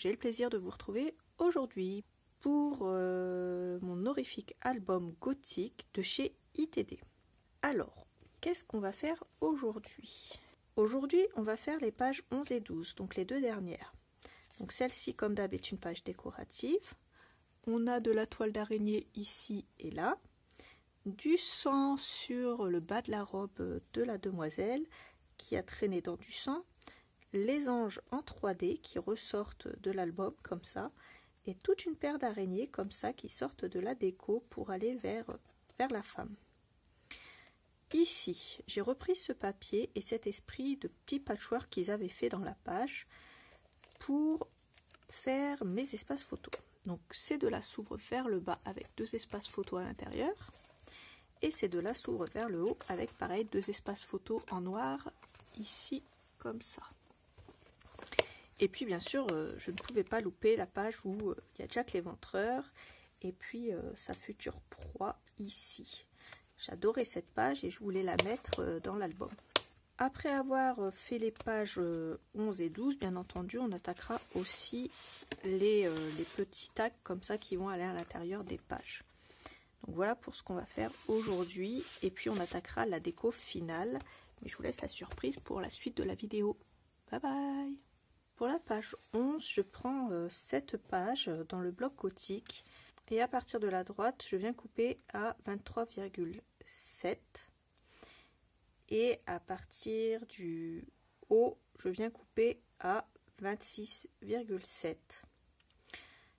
j'ai le plaisir de vous retrouver aujourd'hui pour mon horrifique album gothique de chez ITD. Alors, qu'est-ce qu'on va faire aujourd'hui? Aujourd'hui, on va faire les pages 11 et 12, donc les deux dernières. Donc celle-ci, comme d'hab, est une page décorative. On a de la toile d'araignée ici et là, du sang sur le bas de la robe de la demoiselle qui a traîné dans du sang, les anges en 3D qui ressortent de l'album comme ça, et toute une paire d'araignées comme ça qui sortent de la déco pour aller vers la femme. Ici, j'ai repris ce papier et cet esprit de petit patchwork qu'ils avaient fait dans la page pour faire mes espaces photos. Donc ces deux-là s'ouvrent vers le bas avec deux espaces photos à l'intérieur, et ces deux-là s'ouvrent vers le haut avec pareil deux espaces photos en noir ici comme ça. Et puis bien sûr, je ne pouvais pas louper la page où il y a Jack l'Éventreur et puis sa future proie ici. J'adorais cette page et je voulais la mettre dans l'album. Après avoir fait les pages 11 et 12, bien entendu, on attaquera aussi les petits tags comme ça qui vont aller à l'intérieur des pages. Donc voilà pour ce qu'on va faire aujourd'hui. Et puis on attaquera la déco finale. Mais je vous laisse la surprise pour la suite de la vidéo. Bye bye! Pour la page 11, je prends cette page dans le bloc gothique. Et à partir de la droite, je viens couper à 23,7. Et à partir du haut, je viens couper à 26,7.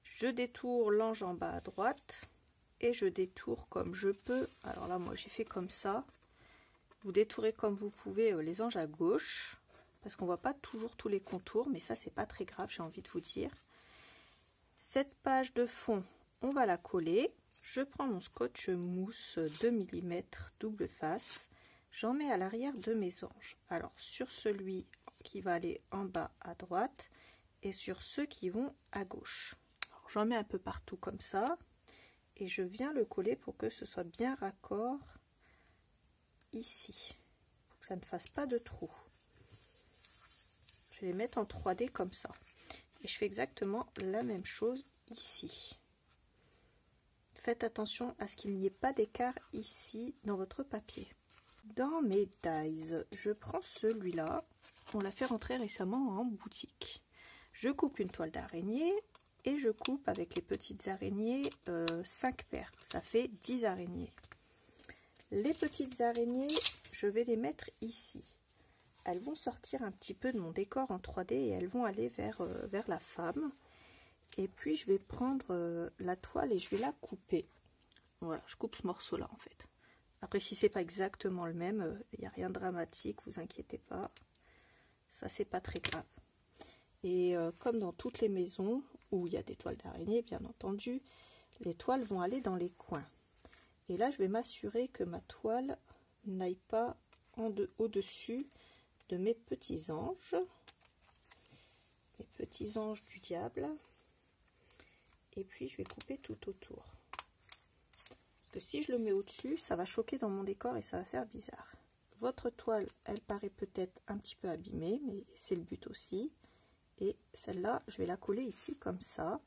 Je détourne l'ange en bas à droite et je détourne comme je peux. Alors là, moi j'ai fait comme ça. Vous détourez comme vous pouvez les anges à gauche parce qu'on voit pas toujours tous les contours, mais ça c'est pas très grave, j'ai envie de vous dire. Cette page de fond, on va la coller. Je prends mon scotch mousse 2 mm double face. J'en mets à l'arrière de mes anges. Alors sur celui qui va aller en bas à droite et sur ceux qui vont à gauche. J'en mets un peu partout comme ça et je viens le coller pour que ce soit bien raccord ici, pour que ça ne fasse pas de trou. Je vais les mettre en 3D comme ça et je fais exactement la même chose ici. Faites attention à ce qu'il n'y ait pas d'écart ici dans votre papier. Dans mes dies, je prends celui-là, on l'a fait rentrer récemment en boutique. Je coupe une toile d'araignée et je coupe avec les petites araignées 5 paires, ça fait 10 araignées. Les petites araignées, je vais les mettre ici. Elles vont sortir un petit peu de mon décor en 3D et elles vont aller vers la femme. Et puis je vais prendre la toile et je vais la couper. Voilà, je coupe ce morceau-là en fait. Après, si c'est pas exactement le même, il n'y a rien de dramatique, vous inquiétez pas. Ça, c'est pas très grave. Et comme dans toutes les maisons où il y a des toiles d'araignée, bien entendu, les toiles vont aller dans les coins. Et là, je vais m'assurer que ma toile n'aille pas au-dessus de mes petits anges. Mes petits anges du diable. Et puis, je vais couper tout autour. Que si je le mets au-dessus, ça va choquer dans mon décor et ça va faire bizarre. Votre toile, elle paraît peut-être un petit peu abîmée, mais c'est le but aussi. Et celle-là, je vais la coller ici comme ça.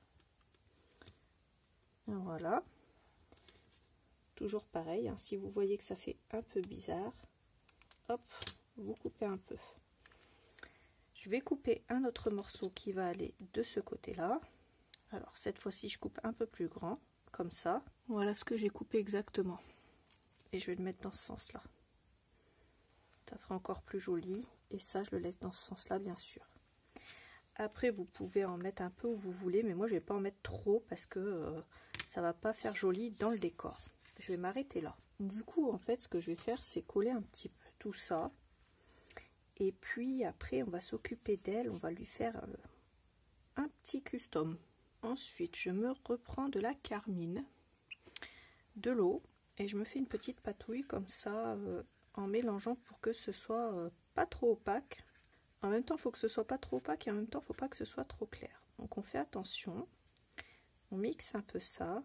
Voilà. Toujours pareil, hein, si vous voyez que ça fait un peu bizarre, hop, vous coupez un peu. Je vais couper un autre morceau qui va aller de ce côté-là. Alors cette fois-ci, je coupe un peu plus grand, comme ça. Voilà ce que j'ai coupé exactement. Et je vais le mettre dans ce sens-là. Ça fera encore plus joli. Et ça, je le laisse dans ce sens-là, bien sûr. Après, vous pouvez en mettre un peu où vous voulez, mais moi, je ne vais pas en mettre trop parce que ça va pas faire joli dans le décor. Je vais m'arrêter là. Du coup, en fait, ce que je vais faire, c'est coller un petit peu tout ça. Et puis, après, on va s'occuper d'elle. On va lui faire un petit custom. Ensuite, je me reprends de la carmine, de l'eau, et je me fais une petite patouille comme ça, en mélangeant pour que ce soit pas trop opaque. En même temps, il faut que ce soit pas trop opaque et en même temps, il ne faut pas que ce soit trop clair. Donc, on fait attention. On mixe un peu ça.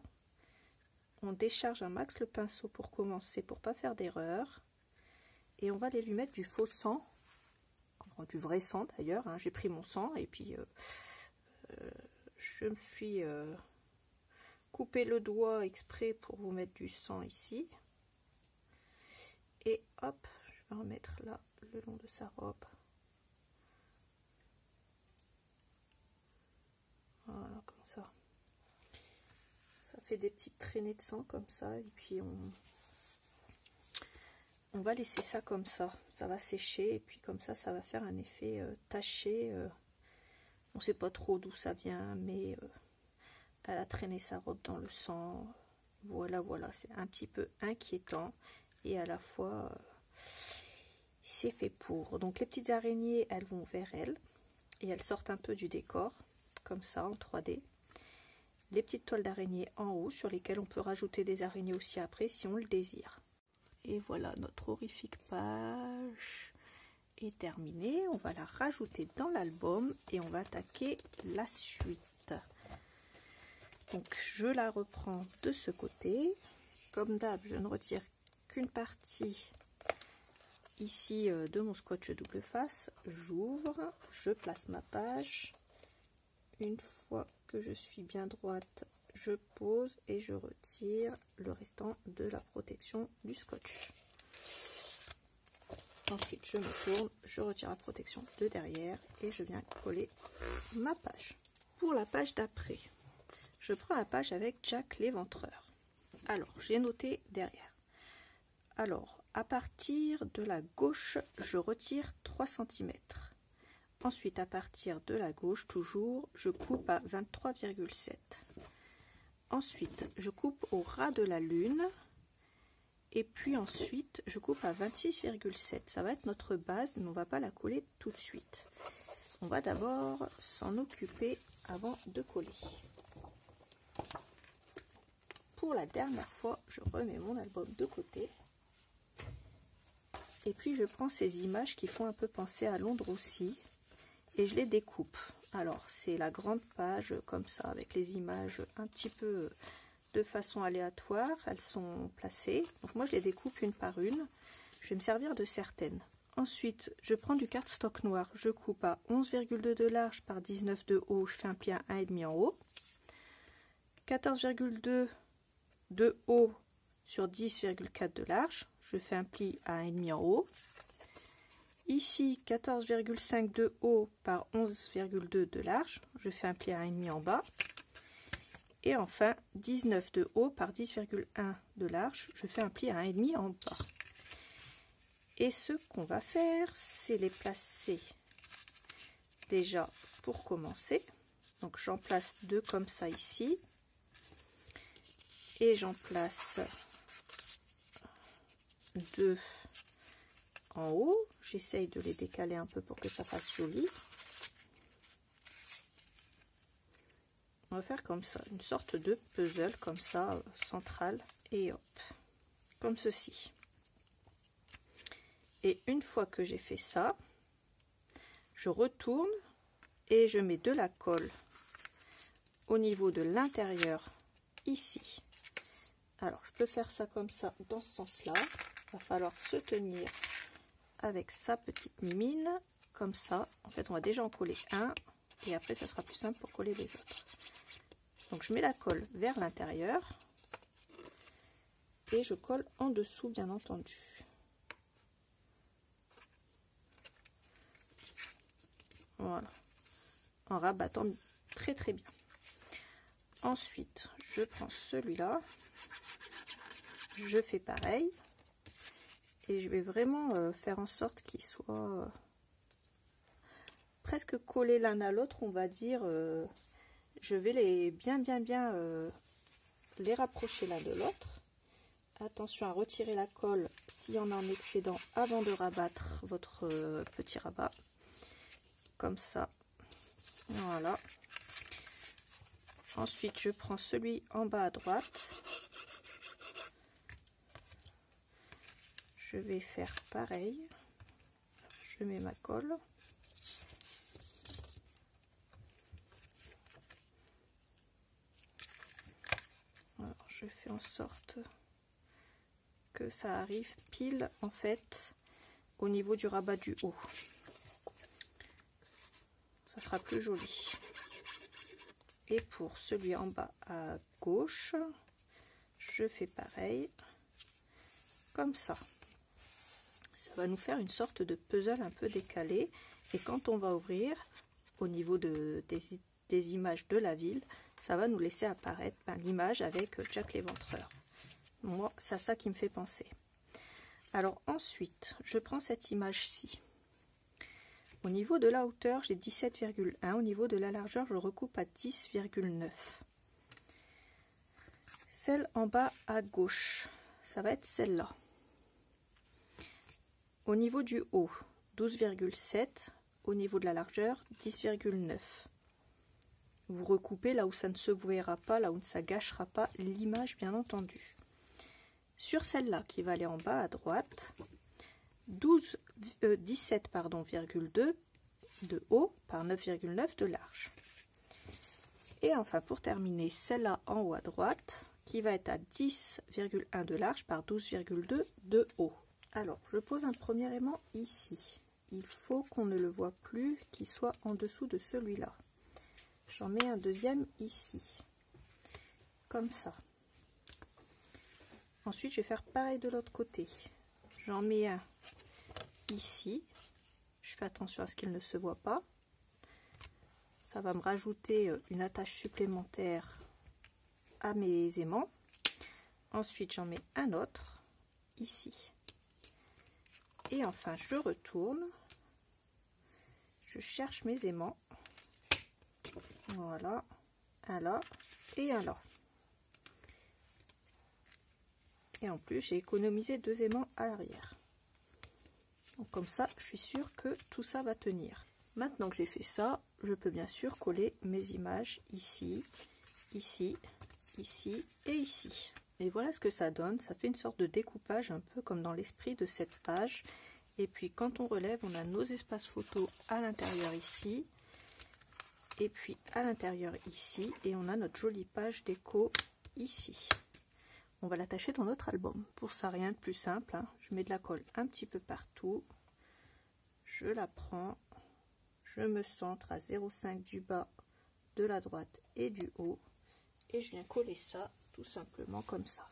On décharge un max le pinceau pour commencer, pour pas faire d'erreur. Et on va aller lui mettre du faux sang, enfin, du vrai sang d'ailleurs. Hein. J'ai pris mon sang et puis je me suis coupé le doigt exprès pour vous mettre du sang ici. Et hop, je vais en mettre là le long de sa robe. Voilà, comme ça. Ça fait des petites traînées de sang comme ça. Et puis on va laisser ça comme ça. Ça va sécher et puis comme ça va faire un effet taché. On ne sait pas trop d'où ça vient, mais elle a traîné sa robe dans le sang. Voilà, voilà, c'est un petit peu inquiétant. Et à la fois, c'est fait pour. Donc les petites araignées, elles vont vers elle. Et elles sortent un peu du décor, comme ça, en 3D. Les petites toiles d'araignée en haut, sur lesquelles on peut rajouter des araignées aussi après, si on le désire. Et voilà, notre horrifique page est terminée. On va la rajouter dans l'album et on va attaquer la suite. Donc je la reprends de ce côté. Comme d'hab, je ne retire qu'une partie ici de mon scotch double face. J'ouvre, je place ma page. Une fois que je suis bien droite, je pose et je retire le restant de la protection du scotch. Ensuite, je me tourne, je retire la protection de derrière et je viens coller ma page. Pour la page d'après, je prends la page avec Jack l'Éventreur. Alors, j'ai noté derrière. Alors, à partir de la gauche, je retire 3 cm. Ensuite, à partir de la gauche, toujours, je coupe à 23,7. Ensuite, je coupe au ras de la lune. Et puis ensuite, je coupe à 26,7. Ça va être notre base, mais on ne va pas la coller tout de suite. On va d'abord s'en occuper avant de coller. Pour la dernière fois, je remets mon album de côté. Et puis, je prends ces images qui font un peu penser à Londres aussi. Et je les découpe. Alors, c'est la grande page comme ça, avec les images un petit peu de façon aléatoire. Elles sont placées. Donc moi, je les découpe une par une. Je vais me servir de certaines. Ensuite, je prends du cardstock noir. Je coupe à 11,2 de large par 19 de haut. Je fais un pli à 1,5 en haut. 14,2 de haut sur 10,4 de large. Je fais un pli à 1,5 en haut. Ici, 14,5 de haut par 11,2 de large. Je fais un pli à 1,5 en bas. Et enfin, 19 de haut par 10,1 de large. Je fais un pli à 1,5 en bas. Et ce qu'on va faire, c'est les placer déjà pour commencer. Donc j'en place 2 comme ça ici. Et j'en place 2 en haut. J'essaye de les décaler un peu pour que ça fasse joli. On va faire comme ça, une sorte de puzzle comme ça, central, et hop, comme ceci. Et une fois que j'ai fait ça, je retourne et je mets de la colle au niveau de l'intérieur ici. Alors je peux faire ça comme ça dans ce sens-là. Il va falloir se tenir avec sa petite mimine comme ça. En fait, on va déjà en coller un et après ça sera plus simple pour coller les autres. Donc je mets la colle vers l'intérieur et je colle en dessous, bien entendu. Voilà, en rabattant très très bien. Ensuite, je prends celui-là, je fais pareil et je vais vraiment faire en sorte qu'ils soient presque collés l'un à l'autre, on va dire. Je vais les bien les rapprocher l'un de l'autre. Attention à retirer la colle s'il y en a en excédent avant de rabattre votre petit rabat. Comme ça. Voilà. Ensuite, je prends celui en bas à droite. Je vais faire pareil. Je mets ma colle. Alors, je fais en sorte que ça arrive pile en fait au niveau du rabat du haut. Ça fera plus joli. Et pour celui en bas à gauche, je fais pareil, comme ça. Ça va nous faire une sorte de puzzle un peu décalé. Et quand on va ouvrir, au niveau des images de la ville, ça va nous laisser apparaître l'image avec Jack l'Éventreur. Moi, c'est ça qui me fait penser. Alors ensuite, je prends cette image-ci. Au niveau de la hauteur, j'ai 17,1. Au niveau de la largeur, je recoupe à 10,9. Celle en bas à gauche, ça va être celle-là. Au niveau du haut, 12,7. Au niveau de la largeur, 10,9. Vous recoupez là où ça ne se verra pas, là où ça ne gâchera pas l'image, bien entendu. Sur celle-là qui va aller en bas à droite, 17,2 de haut par 9,9 de large. Et enfin pour terminer, celle-là en haut à droite qui va être à 10,1 de large par 12,2 de haut. Alors je pose un premier aimant ici. Il faut qu'on ne le voit plus, qu'il soit en dessous de celui-là. J'en mets un deuxième ici, comme ça. Ensuite, je vais faire pareil de l'autre côté. J'en mets un ici. Je fais attention à ce qu'il ne se voit pas. Ça va me rajouter une attache supplémentaire à mes aimants. Ensuite, j'en mets un autre ici. Et enfin, je retourne. Je cherche mes aimants. Voilà, un là et un là. Et en plus, j'ai économisé 2 aimants à l'arrière. Donc comme ça, je suis sûre que tout ça va tenir. Maintenant que j'ai fait ça, je peux bien sûr coller mes images ici, ici, ici et ici. Et voilà ce que ça donne. Ça fait une sorte de découpage un peu comme dans l'esprit de cette page. Et puis quand on relève, on a nos espaces photos à l'intérieur ici. Et puis à l'intérieur ici. Et on a notre jolie page déco ici. On va l'attacher dans notre album. Pour ça, rien de plus simple, hein. Je mets de la colle un petit peu partout. Je la prends. Je me centre à 0,5 du bas, de la droite et du haut. Et je viens coller ça tout simplement comme ça.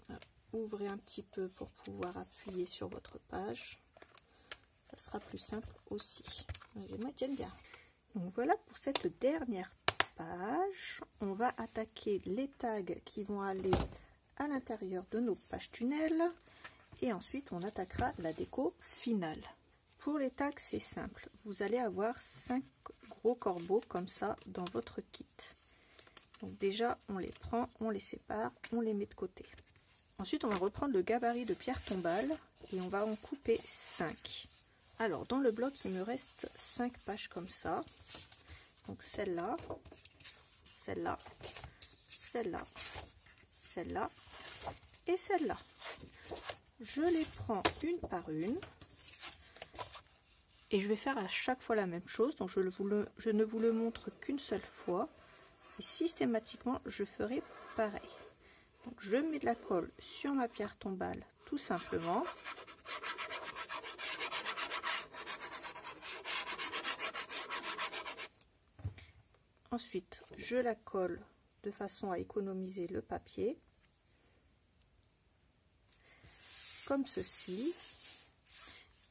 Voilà. Ouvrez un petit peu pour pouvoir appuyer sur votre page. Ça sera plus simple aussi. Les aimants tiennent bien. Donc voilà pour cette dernière page. On va attaquer les tags qui vont aller à l'intérieur de nos pages tunnels. Et ensuite, on attaquera la déco finale. Pour les tags, c'est simple. Vous allez avoir 5 gros corbeaux comme ça dans votre kit. Donc déjà, on les prend, on les sépare, on les met de côté. Ensuite, on va reprendre le gabarit de pierre tombale et on va en couper 5. Alors, dans le bloc, il me reste 5 pages comme ça. Donc celle-là, celle-là, celle-là, celle-là et celle-là. Je les prends une par une. Et je vais faire à chaque fois la même chose. Donc je ne vous le montre qu'une seule fois. Et systématiquement, je ferai pareil. Donc je mets de la colle sur ma pierre tombale, tout simplement. Ensuite, je la colle de façon à économiser le papier. Comme ceci.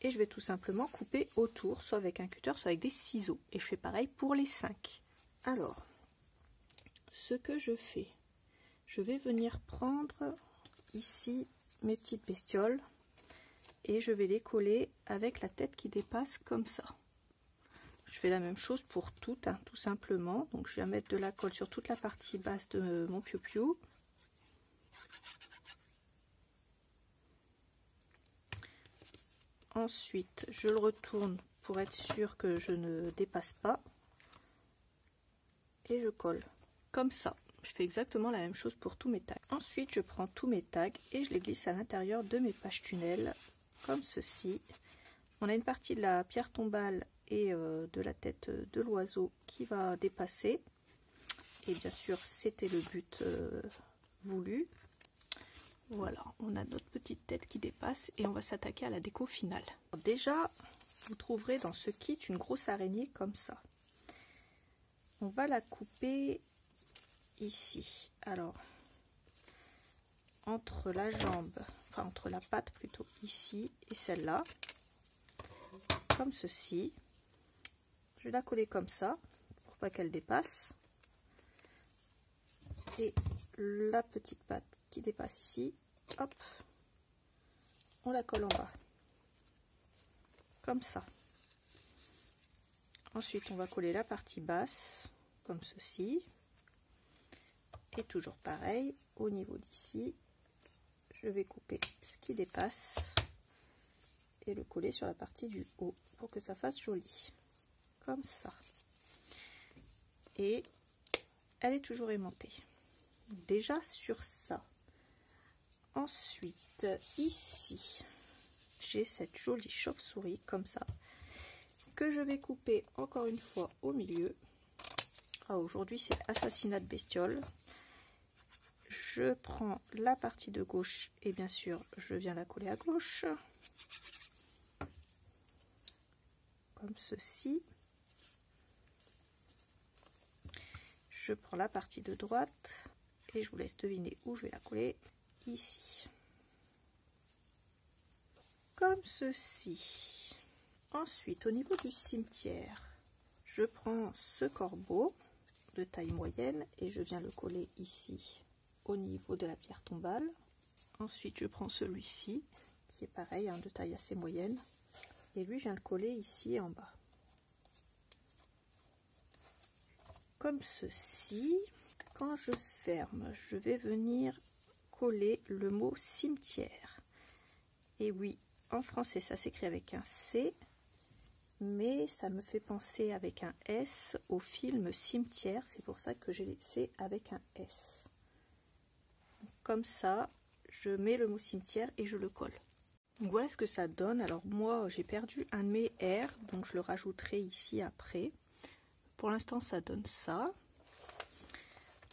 Et je vais tout simplement couper autour, soit avec un cutter, soit avec des ciseaux. Et je fais pareil pour les 5. Alors, ce que je fais, je vais venir prendre ici mes petites bestioles et je vais les coller avec la tête qui dépasse comme ça. Je fais la même chose pour toutes, hein, tout simplement. Donc je viens mettre de la colle sur toute la partie basse de mon piou-piou. Ensuite, je le retourne pour être sûr que je ne dépasse pas. Et je colle comme ça. Je fais exactement la même chose pour tous mes tags. Ensuite, je prends tous mes tags et je les glisse à l'intérieur de mes pages tunnels, comme ceci. On a une partie de la pierre tombale et de la tête de l'oiseau qui va dépasser. Et bien sûr, c'était le but voulu. Voilà, on a notre petite tête qui dépasse et on va s'attaquer à la déco finale. Alors déjà, vous trouverez dans ce kit une grosse araignée comme ça. on va la couper ici. Alors, entre la jambe, enfin entre la patte plutôt ici et celle-là, comme ceci. Je vais la coller comme ça pour pas qu'elle dépasse. Et la petite patte qui dépasse ici, hop, on la colle en bas, comme ça. Ensuite, on va coller la partie basse, comme ceci. Et toujours pareil, au niveau d'ici, je vais couper ce qui dépasse et le coller sur la partie du haut pour que ça fasse joli, comme ça. Et elle est toujours aimantée. Déjà sur ça. Ensuite, ici, j'ai cette jolie chauve-souris, comme ça, que je vais couper encore une fois au milieu. Ah, aujourd'hui, c'est assassinat de bestiole. Je prends la partie de gauche et bien sûr, je viens la coller à gauche. Comme ceci. Je prends la partie de droite et je vous laisse deviner où je vais la coller. Ici. Comme ceci. Ensuite, au niveau du cimetière, je prends ce corbeau de taille moyenne et je viens le coller ici au niveau de la pierre tombale. Ensuite, je prends celui-ci qui est pareil, hein, de taille assez moyenne, et lui, je viens le coller ici en bas. Comme ceci. Quand je ferme, je vais venir coller le mot cimetière. Et oui, en français, ça s'écrit avec un C, mais ça me fait penser avec un S au film Cimetière. C'est pour ça que j'ai laissé avec un S. Comme ça, je mets le mot cimetière et je le colle. Donc voilà ce que ça donne. Alors moi, j'ai perdu un de mes R, donc je le rajouterai ici après. Pour l'instant, ça donne ça.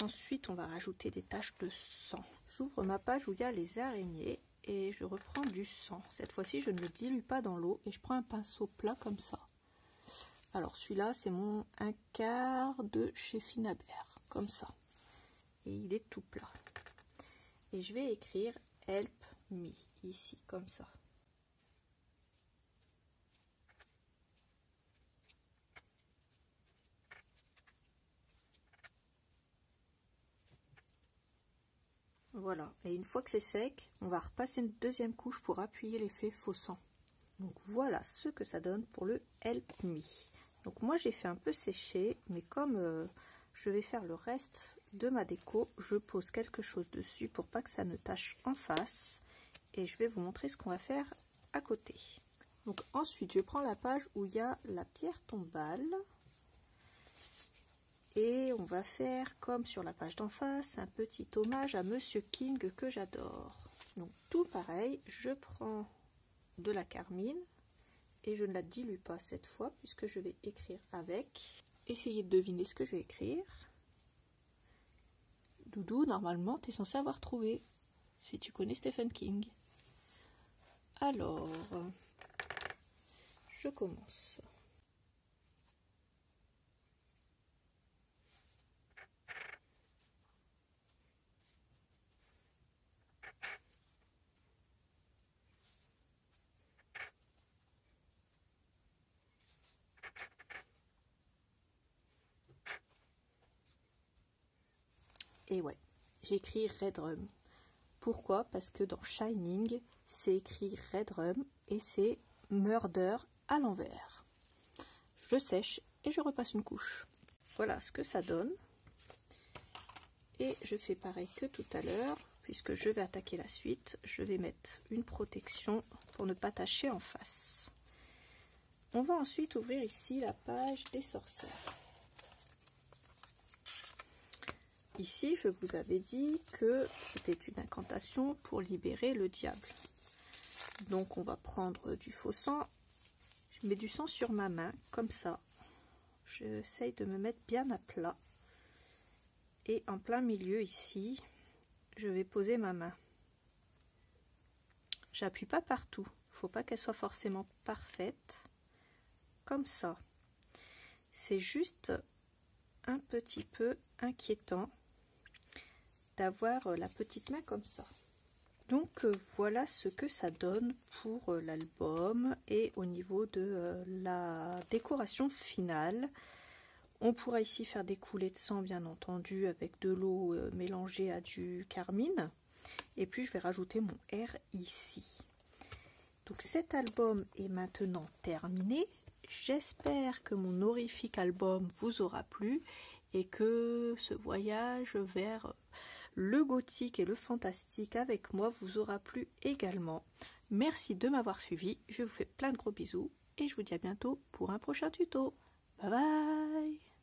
Ensuite, on va rajouter des taches de sang. J'ouvre ma page où il y a les araignées et je reprends du sang. Cette fois-ci, je ne le dilue pas dans l'eau et je prends un pinceau plat comme ça. Alors celui-là, c'est mon 1/4 de chez Finabert, comme ça. Et il est tout plat. Et je vais écrire Help Me ici, comme ça. Voilà, et une fois que c'est sec, on va repasser une deuxième couche pour appuyer l'effet faux sang. Donc voilà ce que ça donne pour le Help Me. Donc moi j'ai fait un peu sécher, mais comme je vais faire le reste de ma déco, je pose quelque chose dessus pour pas que ça ne tache en face. Et je vais vous montrer ce qu'on va faire à côté. Donc ensuite je prends la page où il y a la pierre tombale. Et on va faire, comme sur la page d'en face, un petit hommage à Monsieur King que j'adore. Donc tout pareil, je prends de la carmine et je ne la dilue pas cette fois puisque je vais écrire avec. Essayez de deviner ce que je vais écrire. Doudou, normalement, tu es censé avoir trouvé, si tu connais Stephen King. Alors, je commence. Et ouais, j'ai écrit Redrum. Pourquoi? Parce que dans Shining, c'est écrit Redrum et c'est Murder à l'envers. Je sèche et je repasse une couche. Voilà ce que ça donne. Et je fais pareil que tout à l'heure, puisque je vais attaquer la suite. Je vais mettre une protection pour ne pas tacher en face. On va ensuite ouvrir ici la page des sorcières. Ici, je vous avais dit que c'était une incantation pour libérer le diable. Donc, on va prendre du faux sang. Je mets du sang sur ma main, comme ça. J'essaye de me mettre bien à plat. Et en plein milieu, ici, je vais poser ma main. J'appuie pas partout. Il ne faut pas qu'elle soit forcément parfaite. Comme ça. C'est juste un petit peu inquiétant d'avoir la petite main comme ça. Donc voilà ce que ça donne pour l'album et au niveau de la décoration finale. On pourra ici faire des coulées de sang bien entendu avec de l'eau mélangée à du carmine. Et puis je vais rajouter mon R ici. Donc cet album est maintenant terminé. J'espère que mon horrifique album vous aura plu et que ce voyage vers le gothique et le fantastique avec moi vous aura plu également. Merci de m'avoir suivi, je vous fais plein de gros bisous et je vous dis à bientôt pour un prochain tuto. Bye bye!